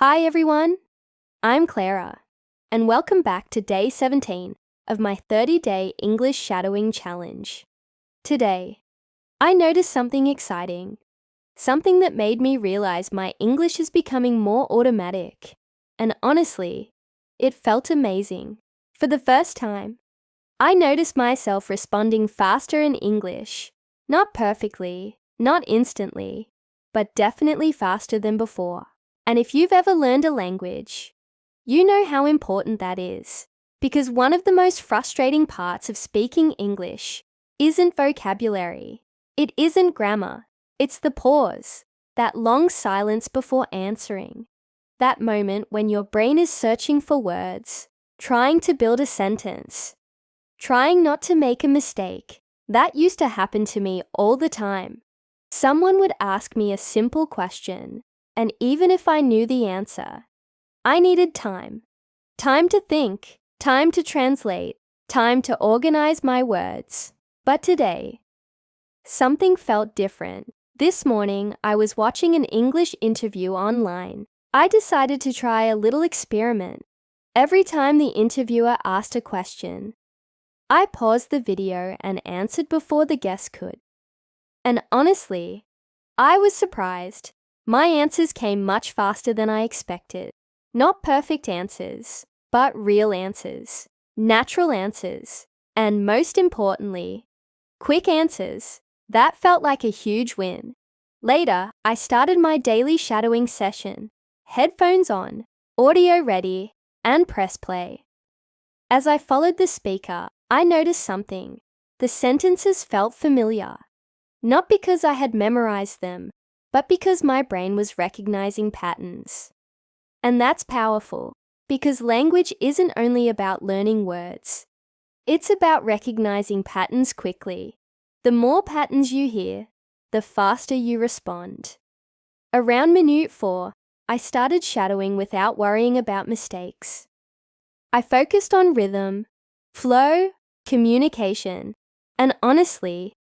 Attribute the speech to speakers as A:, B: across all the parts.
A: Hi everyone, I'm Clara, and welcome back to day 17 of my 30-day English shadowing challenge. Today, I noticed something exciting, something that made me realize my English is becoming more automatic, and honestly, it felt amazing. For the first time, I noticed myself responding faster in English, not perfectly, not instantly, but definitely faster than before. And if you've ever learned a language, you know how important that is, because one of the most frustrating parts of speaking English isn't vocabulary, it isn't grammar, it's the pause, that long silence before answering, that moment when your brain is searching for words, trying to build a sentence, trying not to make a mistake. That used to happen to me all the time. Someone would ask me a simple question, and even if I knew the answer, I needed time. Time to think, time to translate, time to organize my words. But today, something felt different. This morning, I was watching an English interview online. I decided to try a little experiment. Every time the interviewer asked a question, I paused the video and answered before the guest could. And honestly, I was surprised. My answers came much faster than I expected. Not perfect answers, but real answers, natural answers, and most importantly, quick answers. That felt like a huge win. Later, I started my daily shadowing session, headphones on, audio ready, and press play. As I followed the speaker, I noticed something. The sentences felt familiar, not because I had memorized them, but because my brain was recognizing patterns. And that's powerful, because language isn't only about learning words. It's about recognizing patterns quickly. The more patterns you hear, the faster you respond. Around minute 4, I started shadowing without worrying about mistakes. I focused on rhythm, flow, communication, and honestly,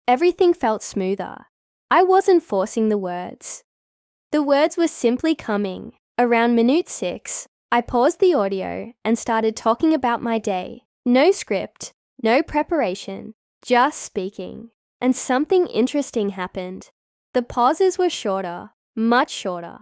A: everything felt smoother. I wasn't forcing the words. The words were simply coming. Around minute 6, I paused the audio and started talking about my day. No script, no preparation, just speaking. And something interesting happened. The pauses were shorter, much shorter.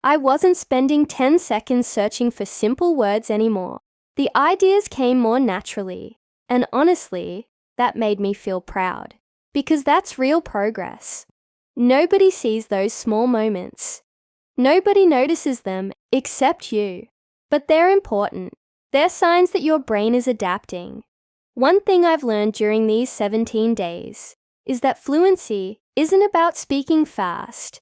A: I wasn't spending 10 seconds searching for simple words anymore. The ideas came more naturally, and honestly, that made me feel proud. Because that's real progress. Nobody sees those small moments. Nobody notices them except you. But they're important. They're signs that your brain is adapting. One thing I've learned during these 17 days is that fluency isn't about speaking fast.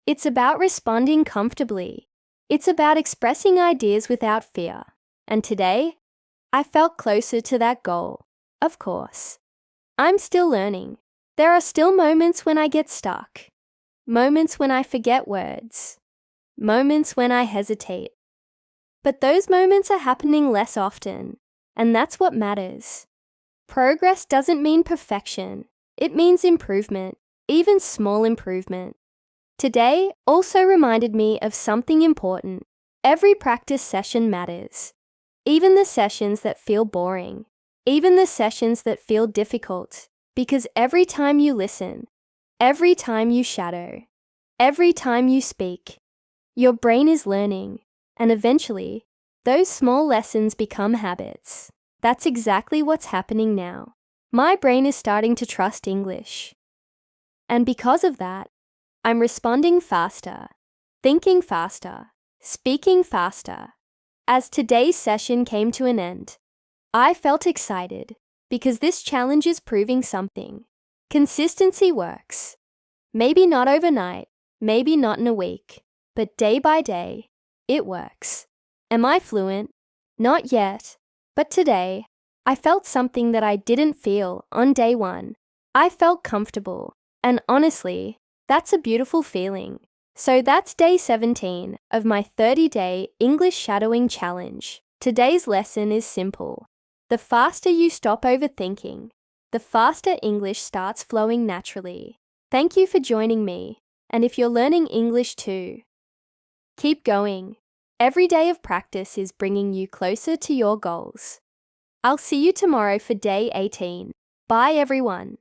A: It's about responding comfortably. It's about expressing ideas without fear. And today, I felt closer to that goal. Of course, I'm still learning. There are still moments when I get stuck, moments when I forget words, moments when I hesitate. But those moments are happening less often, and that's what matters. Progress doesn't mean perfection. It means improvement, even small improvement. Today also reminded me of something important. Every practice session matters. Even the sessions that feel boring, even the sessions that feel difficult. Because every time you listen, every time you shadow, every time you speak, your brain is learning, and eventually, those small lessons become habits. That's exactly what's happening now. My brain is starting to trust English. And because of that, I'm responding faster, thinking faster, speaking faster. As today's session came to an end, I felt excited. Because this challenge is proving something. Consistency works. Maybe not overnight, maybe not in a week, but day by day, it works. Am I fluent? Not yet. But today, I felt something that I didn't feel on day 1. I felt comfortable. And honestly, that's a beautiful feeling. So that's day 17 of my 30-day English shadowing challenge. Today's lesson is simple. The faster you stop overthinking, the faster English starts flowing naturally. Thank you for joining me, and if you're learning English too, Keep going. Every day of practice is bringing you closer to your goals. I'll see you tomorrow for day 18. Bye, everyone.